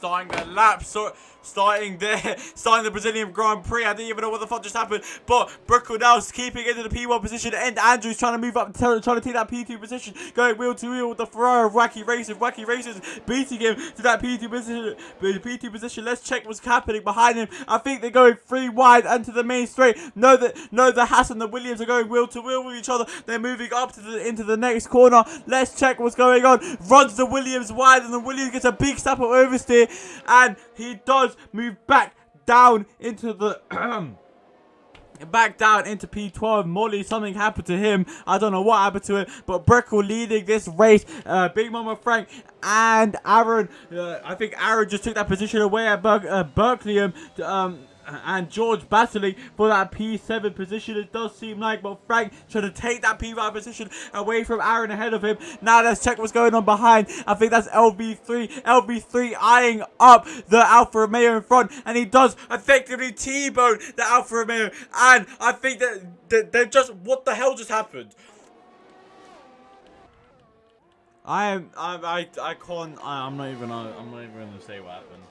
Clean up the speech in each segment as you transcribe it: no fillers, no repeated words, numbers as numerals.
starting the lap, starting the Brazilian Grand Prix. I didn't even know what the fuck just happened, but Brookle now is keeping into the P1 position, and Andrew's trying to move up, trying to take that P2 position, going wheel to wheel with the Ferrari of Wacky Races, beating him to that P2 position. Let's check what's happening behind him. I think they're going 3 wide into the main straight. No, the Haas and the Williams are going wheel to wheel with each other. They're moving up to into the next corner. Let's check what's going on. Runs the Williams wide, and the Williams gets a big step of oversteer, and he does move back down into the back down into P12. Molly, something happened to him. I don't know what happened to him, but Brickle leading this race. Big Mama Frank and Aaron. I think Aaron just took that position away at Berkeley. And George battling for that P7 position, it does seem like, but Frank trying to take that P5 position away from Aaron ahead of him. Now let's check what's going on behind. I think that's LB3 eyeing up the Alfa Romeo in front, and he does effectively T-bone the Alfa Romeo, and I think that they're just, what the hell just happened? I'm not even gonna say what happened.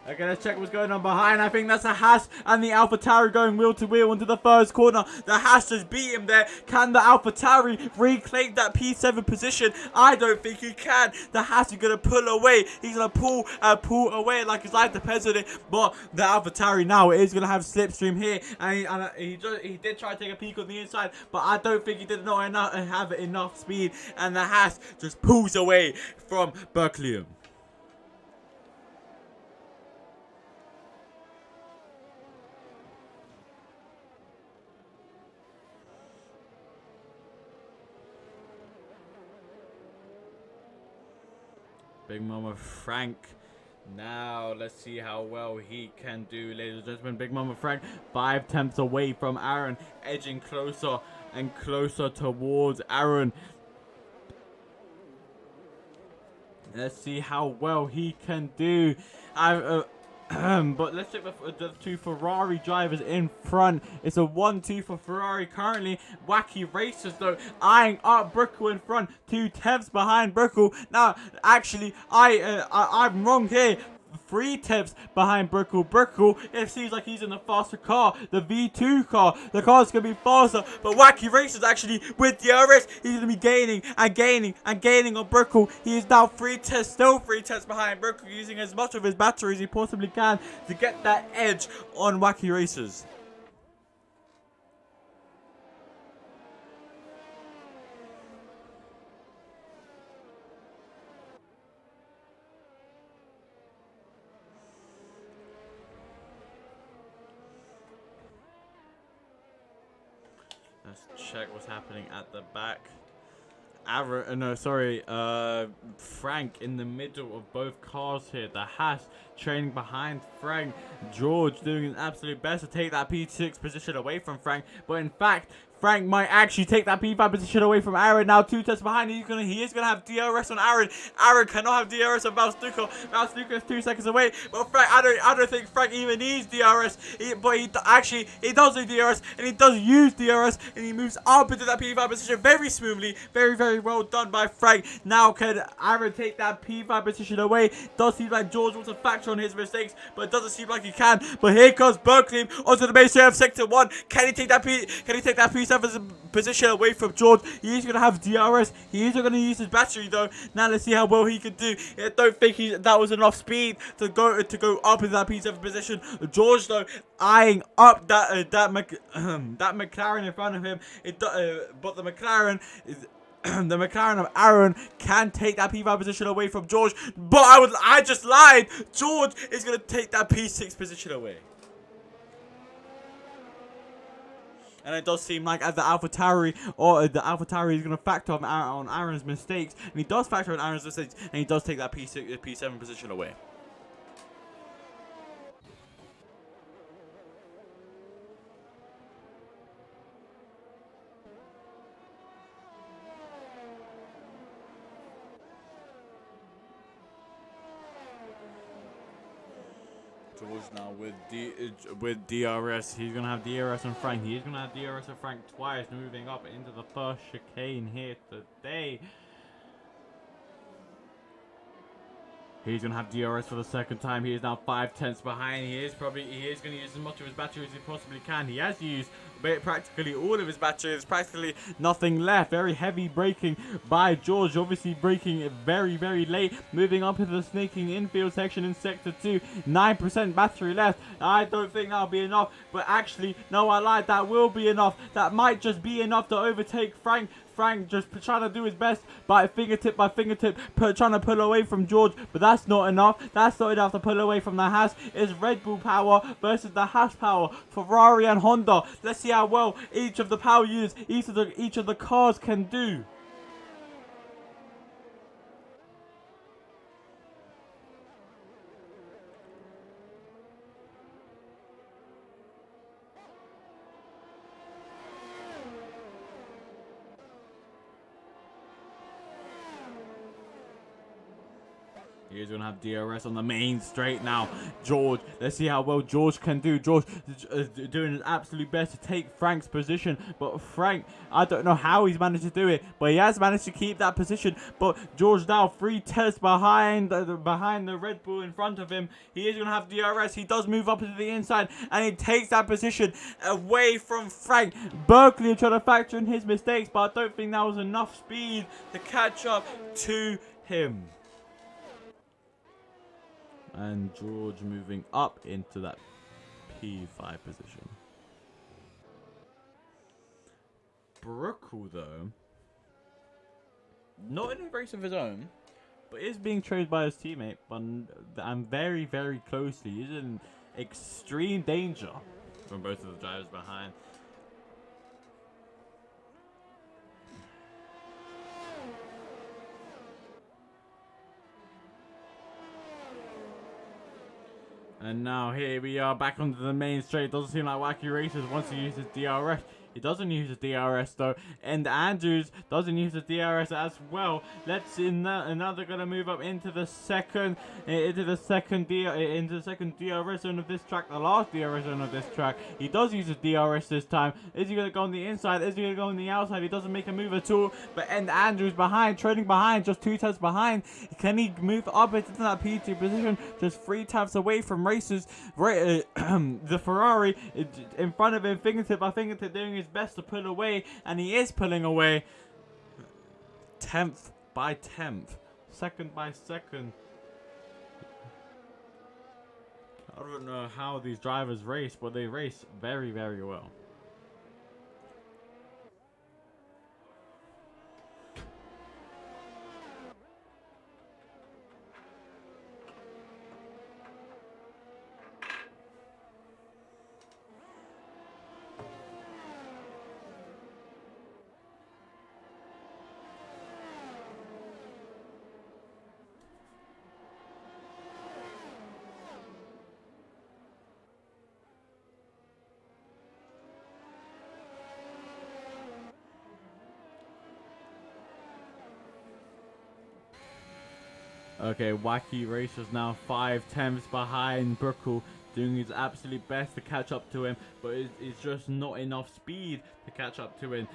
Okay, let's check what's going on behind. I think that's a Haas and the AlphaTauri going wheel to wheel into the first corner. The Haas just beat him there. Can the AlphaTauri reclaim that P7 position? I don't think he can. The Haas is going to pull away. He's going to pull away like his life depends on it. But the AlphaTauri now is going to have slipstream here. And he did try to take a peek on the inside, but I don't think he did not have enough speed. And the Haas just pulls away from Berkeley. Big Mama Frank. Now let's see how well he can do, ladies and gentlemen. Big Mama Frank 5 tenths away from Aaron, edging closer and closer towards Aaron. Let's see how well he can do. But let's check the 2 Ferrari drivers in front. It's a 1-2 for Ferrari currently. Wacky Racers though eyeing up Brickle in front, 2 tenths behind Brickle. Now actually I'm wrong here. 3 tenths behind Brickle. It seems like he's in the faster car, the V2 car. The car's going to be faster, but Wacky Racers actually with DRS, he's going to be gaining on Brickle. He is now 3 tenths, still 3 tenths behind Brickle, using as much of his battery as he possibly can to get that edge on Wacky Racers. Let's check what's happening at the back. Frank in the middle of both cars here. The Haas training behind Frank. George doing his absolute best to take that P6 position away from Frank. But in fact, Frank might actually take that P5 position away from Aaron. Now 2 tenths behind. He is gonna have DRS on Aaron. Aaron cannot have DRS on Valstuco. Valstuco is 2 seconds away. But Frank, I don't think Frank even needs DRS. But he does need DRS, and he does use DRS, and he moves up into that P5 position very smoothly. Very, very well done by Frank. Now can Aaron take that P5 position away? Does seem like George wants to factor on his mistakes, but it doesn't seem like he can. But here comes Berkeley onto the main straight of sector 1. Can he take that P7 position away from George? He is going to have DRS. He is going to use his battery though. Now let's see how well he can do. I don't think that was enough speed to go up into that P7 position. George though eyeing up that McLaren in front of him. But the McLaren is. The McLaren of Aaron can take that P5 position away from George, but I just lied. George is going to take that P6 position away. And it does seem like as the AlphaTauri is going to factor on Aaron's mistakes, and he does factor on Aaron's mistakes, and he does take that P7 position away. George now with DRS. He's gonna have DRS on Frank. He's gonna have DRS on Frank twice, moving up into the first chicane here today. He's going to have DRS for the second time. He is now 5/10 behind. He is going to use as much of his battery as he possibly can. He has used practically all of his battery. There's practically nothing left. Very heavy braking by George. Obviously braking very, very late. Moving up into the snaking infield section in Sector 2. 9% battery left. I don't think that'll be enough. But actually, no, I lied. That will be enough. That might just be enough to overtake Frank. Frank just trying to do his best by fingertip, trying to pull away from George, but that's not enough. That's not enough to pull away from the Haas. It's Red Bull power versus the Haas power, Ferrari and Honda. Let's see how well each of the power units, each of the cars can do. He's going to have DRS on the main straight now. George, let's see how well George can do. George doing his absolute best to take Frank's position. But Frank, I don't know how he's managed to do it. But he has managed to keep that position. But George now 3 tenths behind the Red Bull in front of him. He is going to have DRS. He does move up into the inside. And he takes that position away from Frank. Berkeley trying to factor in his mistakes. But I don't think that was enough speed to catch up to him. And George moving up into that P5 position. Brookle, though, not in a race of his own, but is being trained by his teammate. But I'm very, very closely. He's in extreme danger from both of the drivers behind. And now here we are back onto the main straight. Doesn't seem like Wacky Racers wants to use his DRS. He doesn't use his DRS though, and Andrews doesn't use the DRS as well. Let's see now they're gonna move up into the second DRS zone of this track, the last DRS zone of this track. He does use his DRS this time. Is he gonna go on the inside? Is he gonna go on the outside? He doesn't make a move at all. But Andrews behind, trailing behind, just 2 tenths behind. Can he move up into that P2 position? Just 3 tenths away from racers. The Ferrari in front of him, fingertip by fingertip, doing his best to pull away, and he is pulling away 10th by 10th, second by second. I don't know how these drivers race, but they race very, very well. Okay, Wacky Racers now 5 tenths behind Brookle, doing his absolute best to catch up to him, but it's just not enough speed to catch up to him.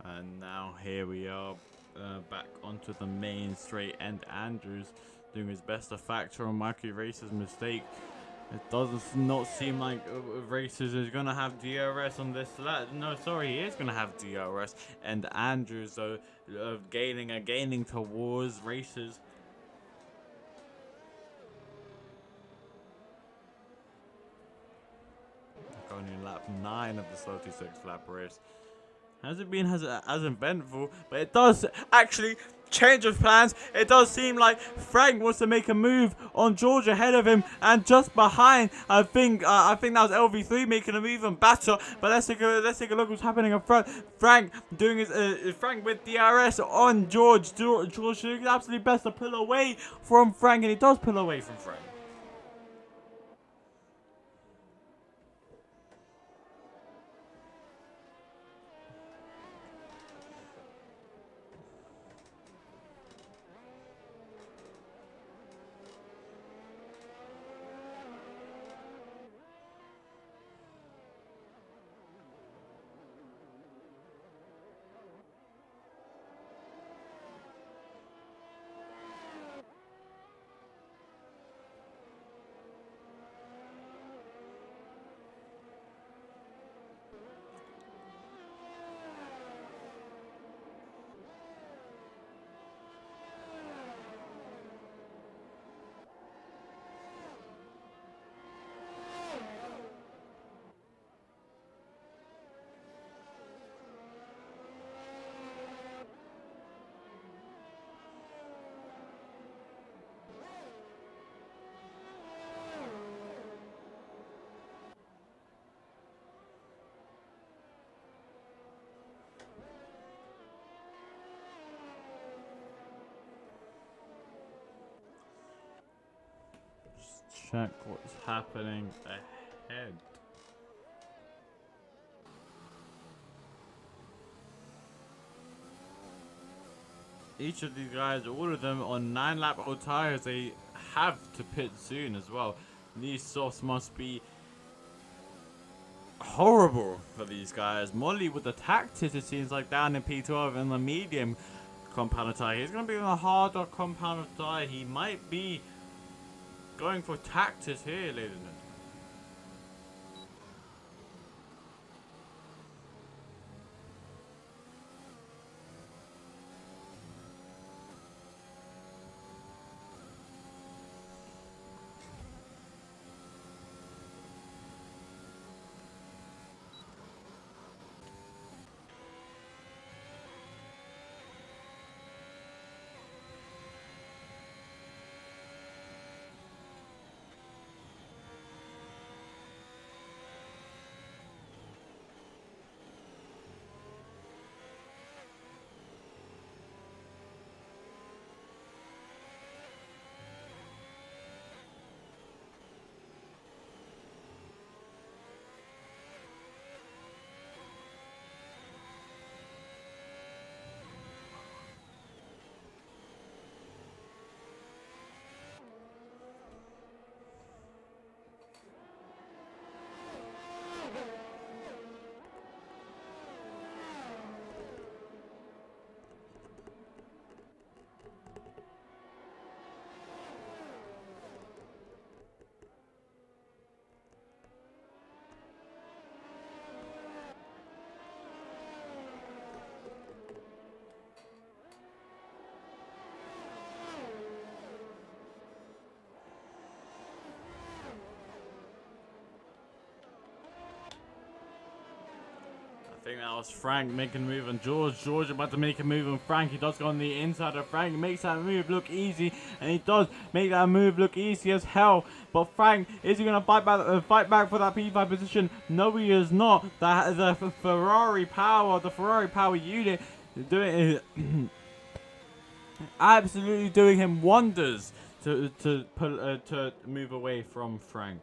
And now here we are back onto the main straight, and Andrews doing his best to factor on Wacky Racers' mistake. It does not seem like Racers is going to have DRS on this lap. No, sorry, he is going to have DRS. And Andrews, though, gaining towards Racers. Only lap 9 of the 36 lap race. Hasn't been as eventful, but it does actually change of plans. It does seem like Frank wants to make a move on George ahead of him and just behind. I think that was LV3 making a move on Batter. But let's take a look what's happening up front. Frank doing his Frank with DRS on George. George doing his absolute best to pull away from Frank, and he does pull away from Frank. Check what's happening ahead. Each of these guys, all of them on 9-lap old tires, they have to pit soon as well. These softs must be horrible for these guys. Molly with the tactics, it seems like, down in P12 in the medium compound tire. He's going to be on a harder compound tire. He might be going for tactics here, ladies and gentlemen. I think that was Frank making a move on George. George about to make a move on Frank. He does go on the inside of Frank. He makes that move look easy, and he does make that move look easy as hell. But Frank, is he going to fight back for that P5 position? No, he is not. The Ferrari power unit doing absolutely doing him wonders to move away from Frank.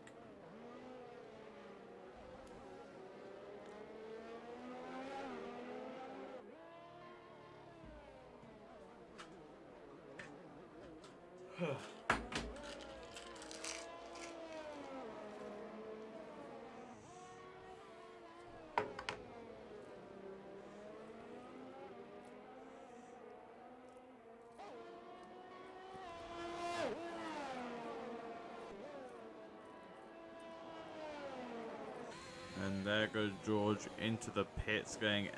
And there goes George into the pits, getting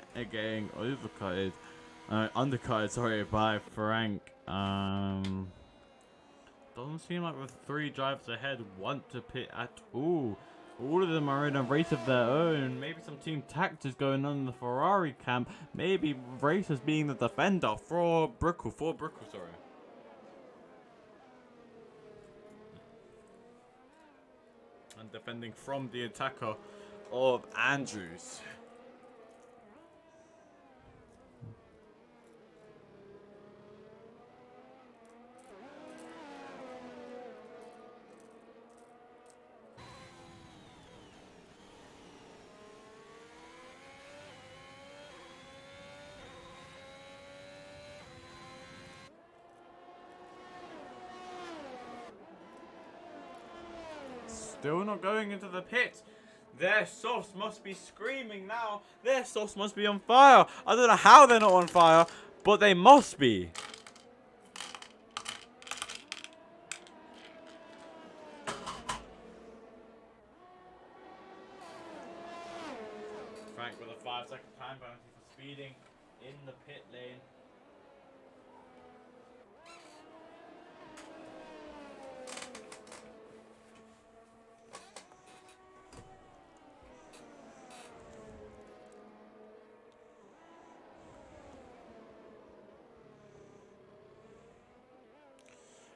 undercutted, sorry, by Frank. Doesn't seem like the three drivers ahead want to pit at all. All of them are in a race of their own. Maybe some team tactics going on in the Ferrari camp. Maybe Racers being the defender for Brickle. Sorry. And defending from the attacker of Andrews. Still not going into the pit. Their softs must be screaming now. Their softs must be on fire. I don't know how they're not on fire, but they must be. Frank with a 5-second time penalty for speeding in the pit lane.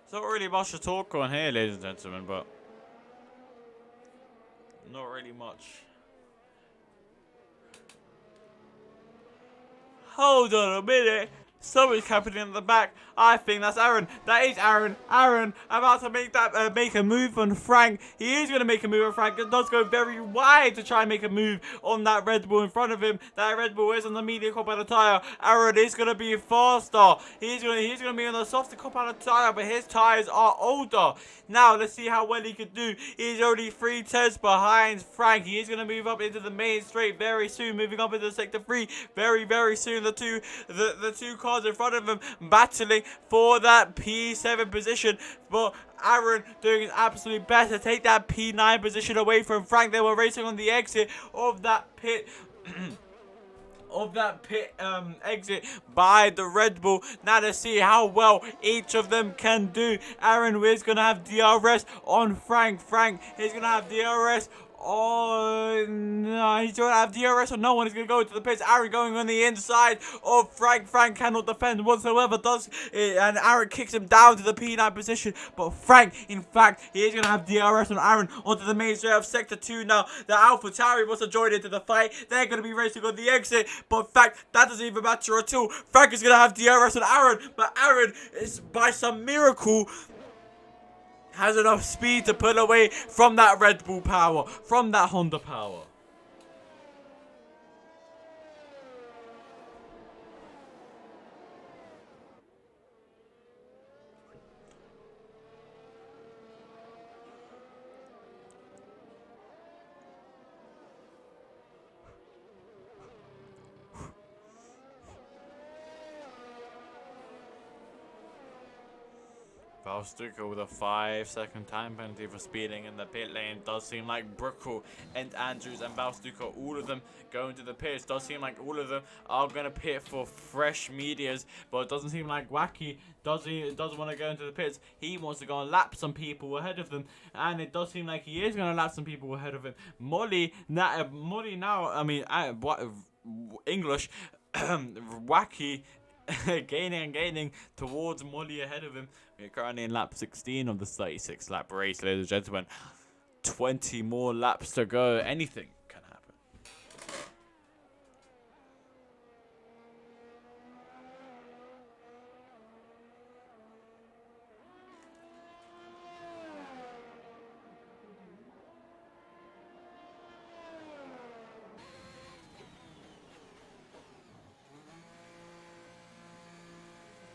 It's not really much to talk on here, ladies and gentlemen, but not really much. Hold on a minute. Something's happening in the back. I think that's Aaron. That is Aaron. Aaron about to make that make a move on Frank. He is going to make a move on Frank. It does go very wide to try and make a move on that Red Bull in front of him. That Red Bull is on the medium compound tyre. Aaron is going to be faster. He's going to be on the softer compound tyre, but his tyres are older. Now let's see how well he could do. He's only 3 tenths behind Frank. He is going to move up into the main straight very soon. Moving up into sector 3 very soon. The two cars in front of him battling for that P7 position, but Aaron doing his absolute best to take that P9 position away from Frank. They were racing on the exit of that pit exit by the Red Bull. Now to see how well each of them can do. Aaron is going to have DRS on Frank. Frank is going to have DRS Oh, no, he's going to have DRS or no one is going to go to the pits. Aaron going on the inside of Frank. Frank cannot defend whatsoever, does it, and Aaron kicks him down to the P9 position. But Frank, in fact, he is going to have DRS on Aaron onto the main straight of Sector 2 now. The AlphaTauri wants to join into the fight. They're going to be racing on the exit. But in fact, that doesn't even matter at all. Frank is going to have DRS on Aaron, but Aaron is, by some miracle, has enough speed to pull away from that Red Bull power, from that Honda power. Valstuka with a 5-second time penalty for speeding in the pit lane. Does seem like Brookle and Andrews and Valstuka, all of them going to the pits. Does seem like all of them are going to pit for fresh medias, but it doesn't seem like Wacky doesn't want to go into the pits. He wants to go and lap some people ahead of them, and it does seem like he is going to lap some people ahead of him. Molly now, I mean, English, Wacky gaining towards Molly ahead of him. We're currently in lap 16 of the 36 lap race, ladies and gentlemen. 20 more laps to go. Anything can happen.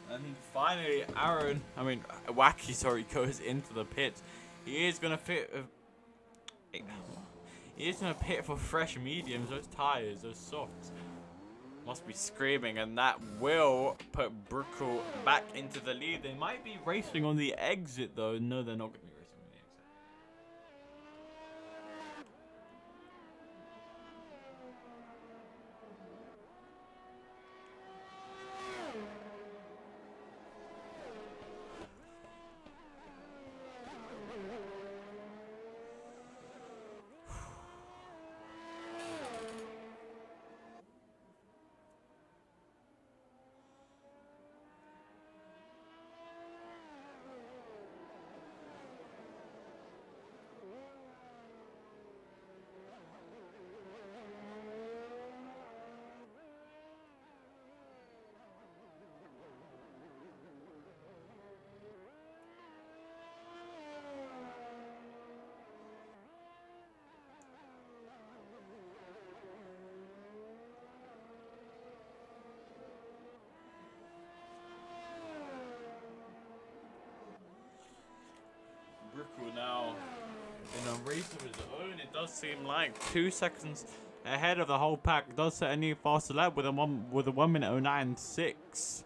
And finally, Wacky, goes into the pits. He is gonna fit. He is gonna pit for fresh mediums. Those tires, those softs, must be screaming, and that will put Brookle back into the lead. They might be racing on the exit, though. No, they're not gonna be racing on the exit. does seem like 2 seconds ahead of the whole pack. Does set a new faster lap with a 1:09.6.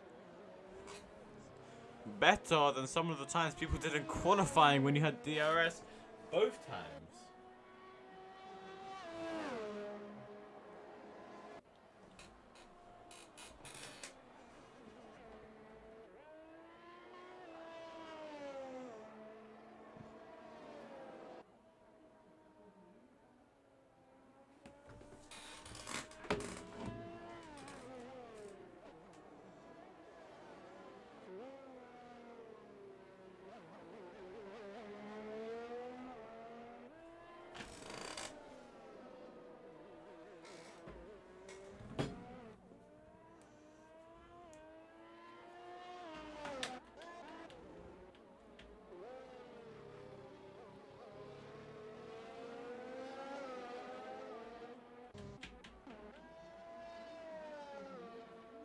Better than some of the times people did in qualifying when you had DRS both times.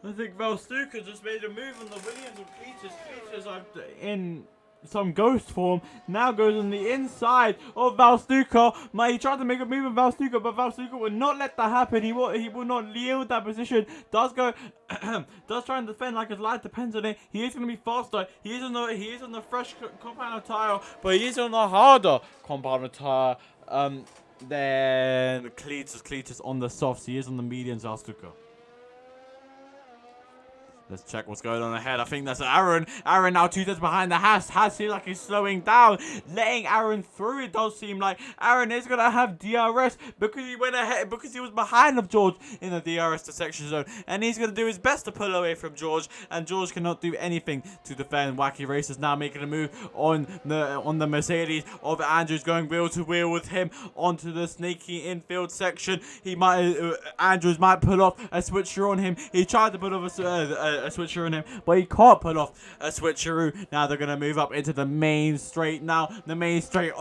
I think Valstuka just made a move on the Williams and Cletus are in some ghost form. Now goes on the inside of Valstuka. He tried to make a move on Valstuka, but Valstuka will not let that happen. He will not yield that position. Does go does try and defend like his life depends on it. He is going to be faster. He is on the fresh compound tire, but he is on the harder compound tire than Cletus on the softs. He is on the mediums, Valstuka. Let's check what's going on ahead. I think that's Aaron. Aaron now 2 steps behind the Haas. Haas seems like he's slowing down, letting Aaron through. It does seem like Aaron is going to have DRS because he went ahead, because he was behind of George in the DRS to section zone. And he's going to do his best to pull away from George. And George cannot do anything to defend. Wacky Racers now making a move on the Mercedes of Andrews, going wheel to wheel with him onto the snaky infield section. Andrews might pull off a switcher on him. He tried to pull off a switcheroo on him, but he can't pull off a switcheroo. Now they're going to move up into the main straight now. The main straight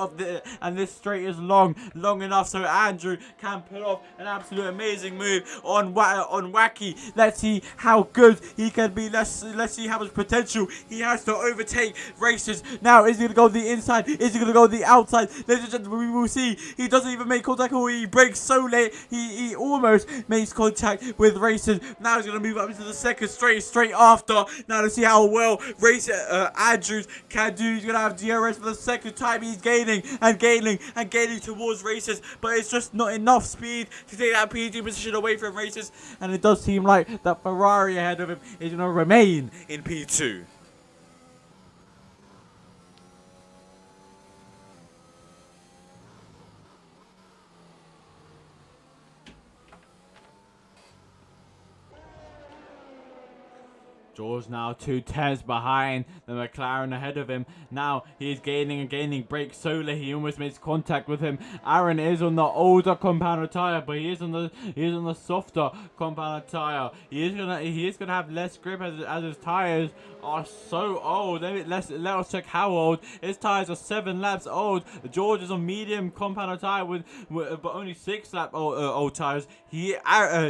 and this straight is long enough so Andrew can pull off an absolute amazing move on Wacky. Let's see how good he can be. Let's see how much potential he has to overtake Racers. Now, is he going to go the inside? Is he going to go the outside? Ladies and gentlemen, we will see. He doesn't even make contact, or he breaks so late. He almost makes contact with Racers. Now he's going to move up into the second straight after. Now let's see how well Andrews can do. He's going to have DRS for the second time. He's gaining towards Racers, but it's just not enough speed to take that P2 position away from Racers, and it does seem like that Ferrari ahead of him is going to remain in P2. George now 2 tenths behind the McLaren ahead of him. Now he's gaining. Brakes solely. He almost makes contact with him. Aaron is on the older compound tire, but he is on the softer compound tire. He is gonna have less grip as his tires are so old. Let us check how old. His tires are 7 laps old. George is on medium compound tire but only 6 lap old tires.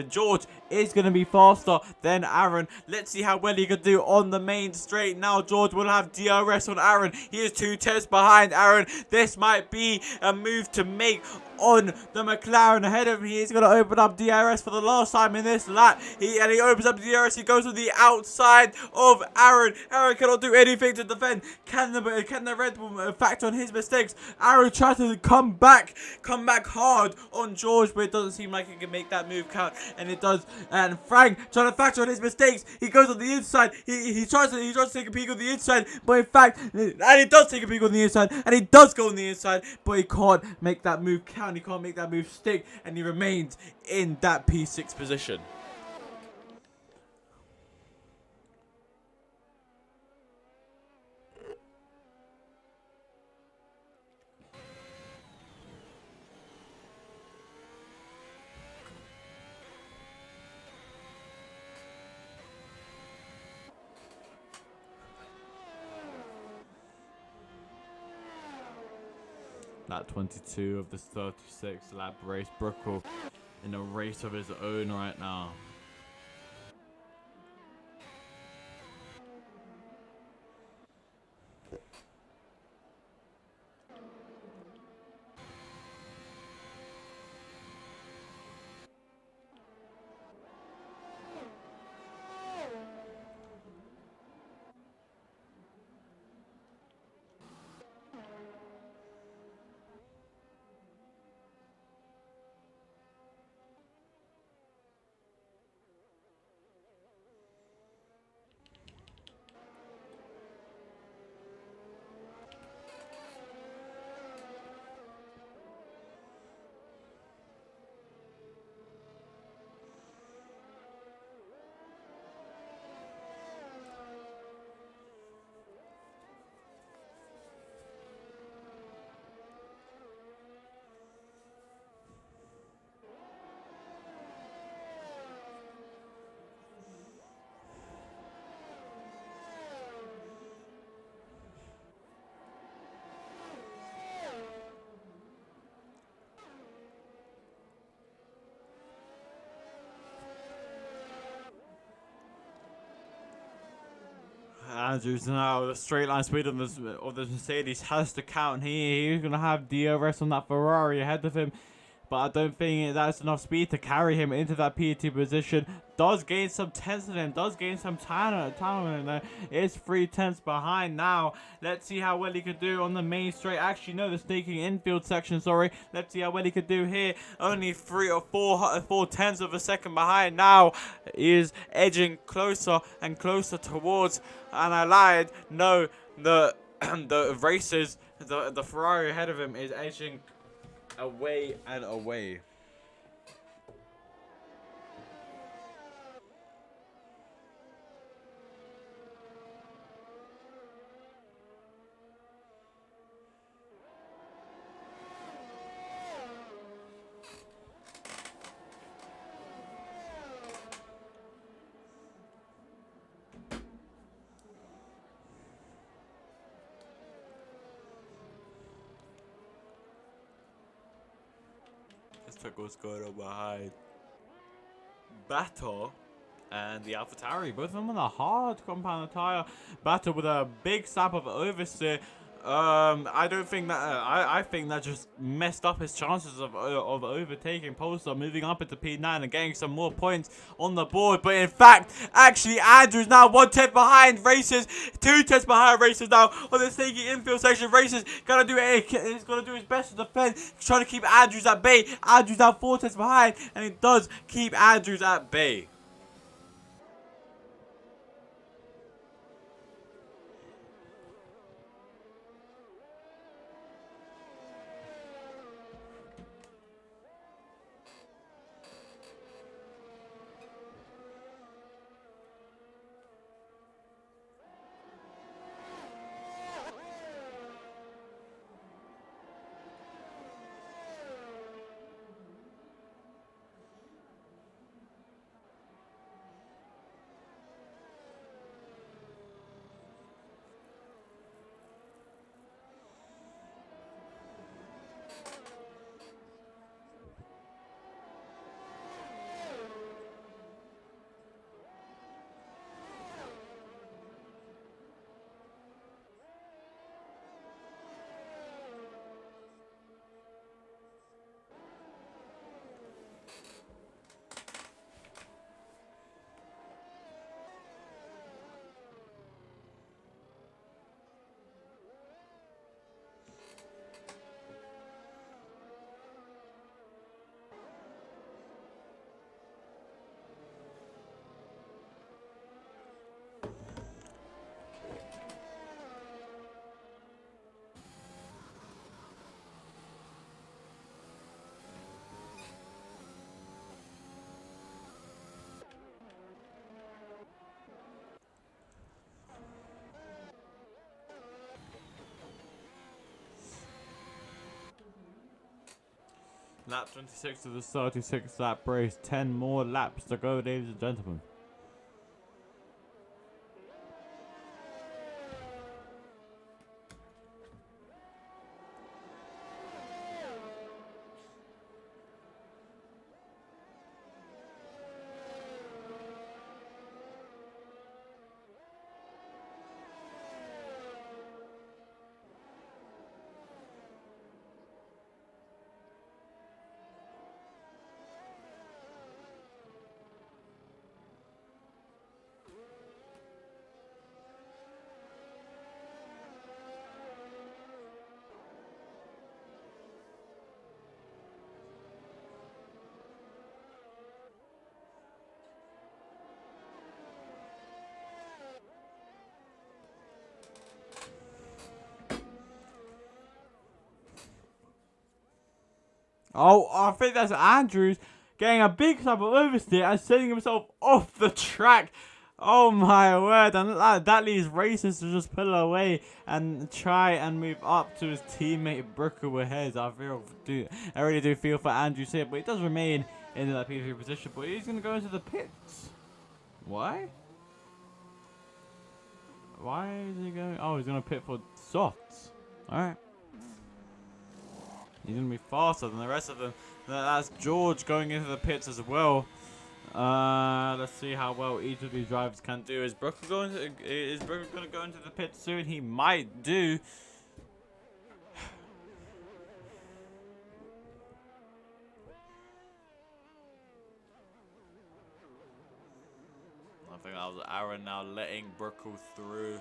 George is gonna be faster than Aaron. Let's see how well he could do on the main straight. Now George will have DRS on Aaron. He is 2 tenths behind Aaron. This might be a move to make on the McLaren ahead of him. He is going to open up DRS for the last time in this lap. He opens up DRS. He goes to the outside of Aaron. Aaron cannot do anything to defend. Can the Red Bull factor on his mistakes? Aaron tries to come back hard on George, but it doesn't seem like he can make that move count, and it does. And Frank trying to factor on his mistakes. He goes on the inside. He tries to take a peek on the inside, but in fact, and he does take a peek on the inside, and he does go on the inside, but he can't make that move count. He can't make that move stick, and he remains in that P6 position. Lap 22 of this 36 lap race. Brookle in a race of his own right now. Andrews now, the straight line speed of the Mercedes has to count here. He's going to have DRS on that Ferrari ahead of him. But I don't think that's enough speed to carry him into that P2 position. Does gain some tenths in him. Does gain some time in there. It's 3 tenths behind now. Let's see how well he could do on the main straight. Actually, no, the sneaking infield section, sorry. Let's see how well he could do here. Only 3 or 4 tenths of a second behind now. He is edging closer and closer towards. And I lied. No, the racers, the Ferrari ahead of him is edging away and away. Let's check what's going on behind Battle and the AlphaTauri. Both of them on a hard compound tire. Battle with a big slap of oversteer. I don't think that. I think that just messed up his chances of overtaking Polestar, moving up into P9 and getting some more points on the board. But in fact, actually, Andrews now 1 tenth behind races, 2 tenths behind races now on the sneaky infield section. Races gonna do it. He's gonna do his best to defend, trying to keep Andrews at bay. Andrews now 4 tenths behind, and it does keep Andrews at bay. Lap 26 of the 36 lap race. 10 more laps to go, ladies and gentlemen. Oh, I think that's Andrews getting a big slap of oversteer and sending himself off the track. Oh my word, and that leaves racers to just pull away and try and move up to his teammate Brooker ahead. I really do feel for Andrews here, but he does remain in that P3 position, but he's going to go into the pits. Why? Why is he going? Oh, he's going to pit for softs. Alright. He's going to be faster than the rest of them. That's George going into the pits as well. Let's see how well each of these drivers can do. Is Brooker going to go into the pit soon? He might do. I think that was Aaron now letting Brooker through.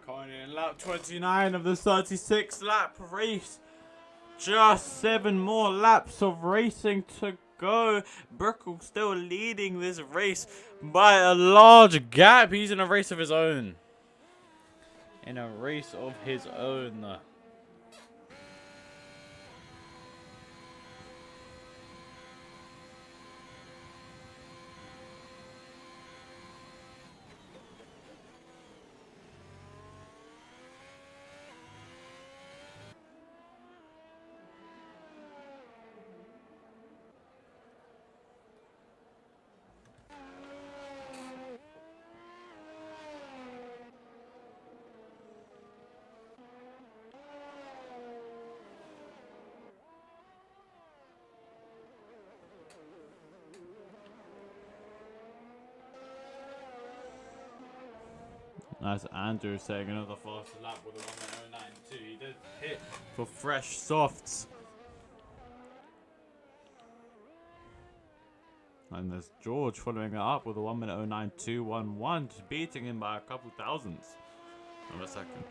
Coming in lap 29 of the 36 lap race. Just 7 more laps of racing to go. Brooker still leading this race by a large gap. He's in a race of his own. That's Andrew saying another fast lap with a 1.092. He did hit for fresh softs. And there's George following it up with a 1.09211, just beating him by a couple thousandths of a second.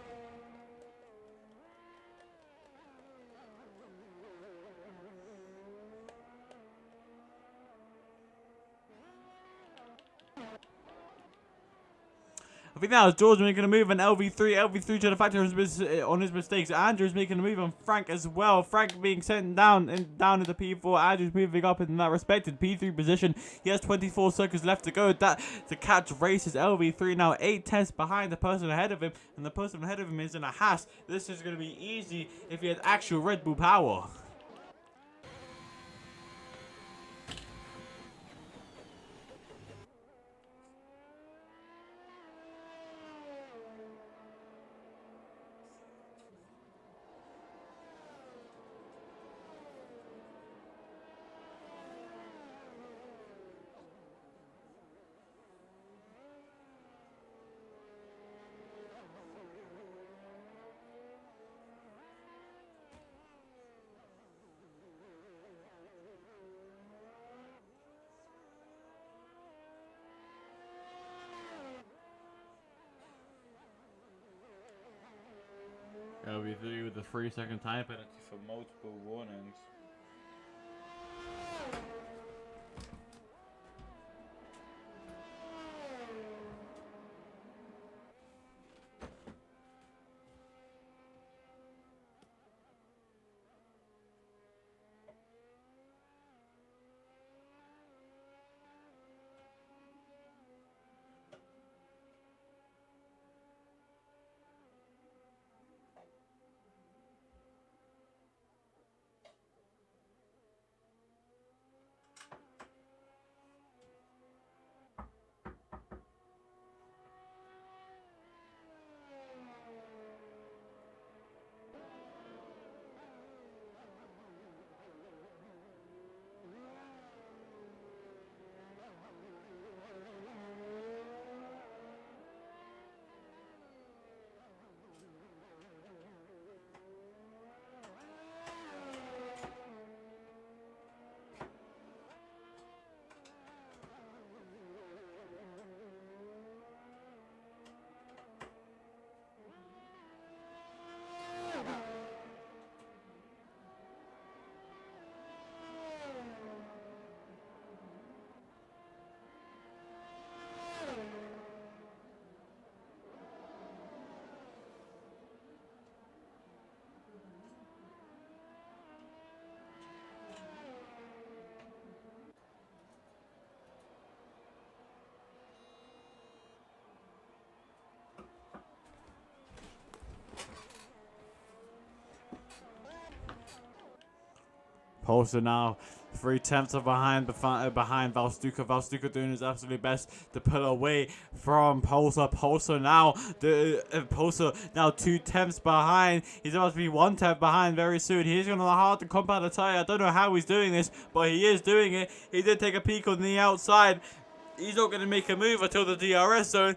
I think that was George making a move on LV3. LV3 trying to factor on his mistakes. Andrew's making a move on Frank as well. Frank being sent down into P4. Andrew's moving up in that respected P3 position. He has 24 seconds left to go. That to catch races. LV3 now 8 tenths behind the person ahead of him. And the person ahead of him is in a Haas. This is going to be easy if he has actual Red Bull power. be through with the 3-second time penalty for multiple warnings. Polster now 3/10 behind Valstuka. Valstuka doing his absolute best to pull away from Polster. Polster now 2/10 behind. He's about to be 1/10 behind very soon. He's gonna hard to compound a tire. I don't know how he's doing this, but he is doing it. He did take a peek on the outside. He's not gonna make a move until the DRS zone.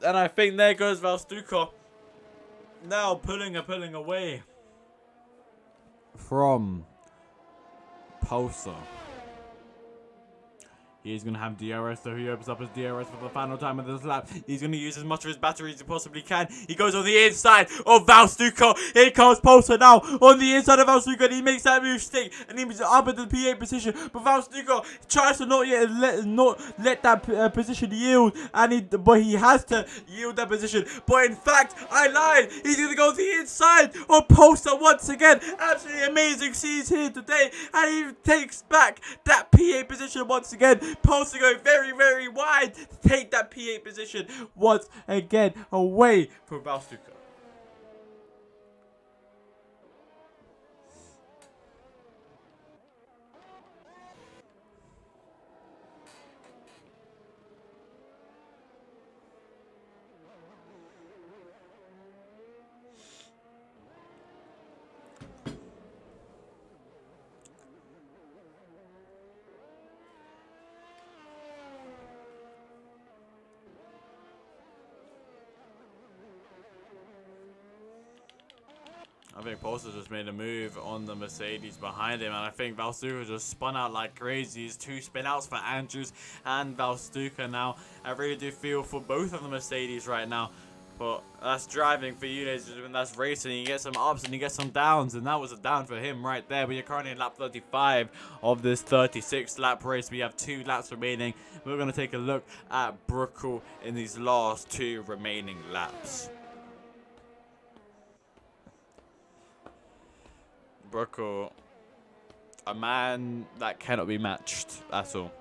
And I think there goes Valstuka. Now pulling away from Polster. He's going to have DRS, so he opens up his DRS for the final time of this lap. He's going to use as much of his battery as he possibly can. He goes on the inside of Valstuka. Here comes Polster now on the inside of Valstuka. And he makes that move stick. And he's up at the P8 position. But Valstuka tries to not let that position yield. But he has to yield that position. But in fact, I lied. He's going to go to the inside of Polster once again. Absolutely amazing scenes here today. And he takes back that P8 position once again. Polster going very, very wide to take that P8 position once again away from Valstuka. I think Polster just made a move on the Mercedes behind him, and I think Valstuka just spun out like crazy. He's 2 spin outs for Andrews and Valstuka now. I really do feel for both of the Mercedes right now. But that's driving for you, ladies and gentlemen. That's racing. You get some ups and you get some downs, and that was a down for him right there. But you're currently in lap 35 of this 36 lap race. We have 2 laps remaining. We're going to take a look at Prix in these last 2 remaining laps. Prix, a man that cannot be matched at all.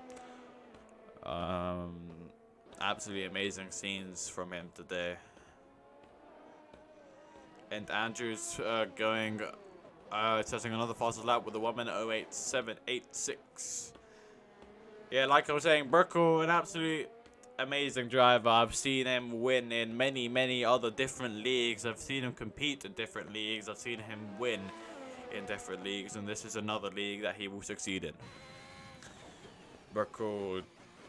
Absolutely amazing scenes from him today. And Andrews going, setting another fastest lap with a 1:08.786. Yeah, like I was saying, Prix, an absolute amazing driver. I've seen him win in many, many other different leagues. I've seen him compete in different leagues. I've seen him win in different leagues, and this is another league that he will succeed in. Prix,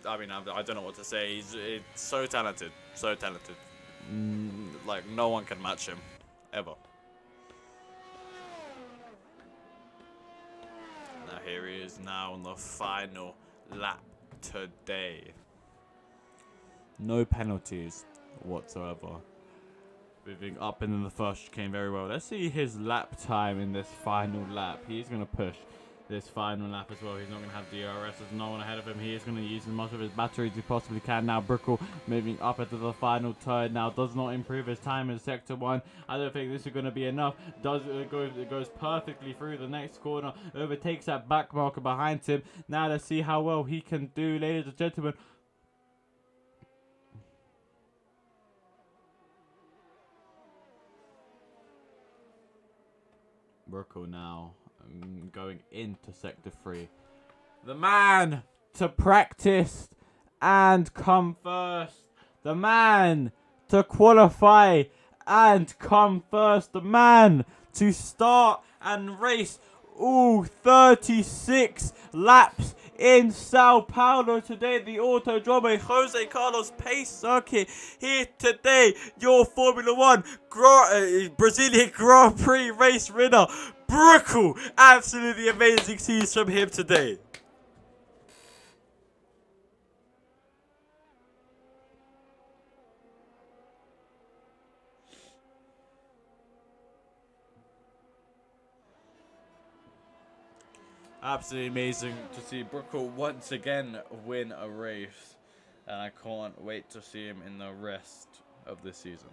I mean, I don't know what to say. He's so talented, so talented. Like, no one can match him, ever. Now here he is now on the final lap today. No penalties whatsoever Moving up and then the first came very well. Let's see his lap time in this final lap. He's going to push this final lap as well. He's not going to have DRS. There's no one ahead of him. He is going to use as much of his battery as he possibly can. Now Brickle moving up into the final turn. Now does not improve his time in sector 1. I don't think this is going to be enough. It goes perfectly through the next corner. Overtakes that back marker behind him. Now let's see how well he can do, ladies and gentlemen. Brickle now going into sector 3. The man to practice and come first. The man to qualify and come first. The man to start and race all 36 laps in Sao Paulo today. The Autodromo Jose Carlos Pace Circuit here today. Your Formula 1 Brazilian Grand Prix race winner, Brickle. Absolutely amazing scenes from him today. Absolutely amazing to see Brickle once again win a race. And I can't wait to see him in the rest of this season.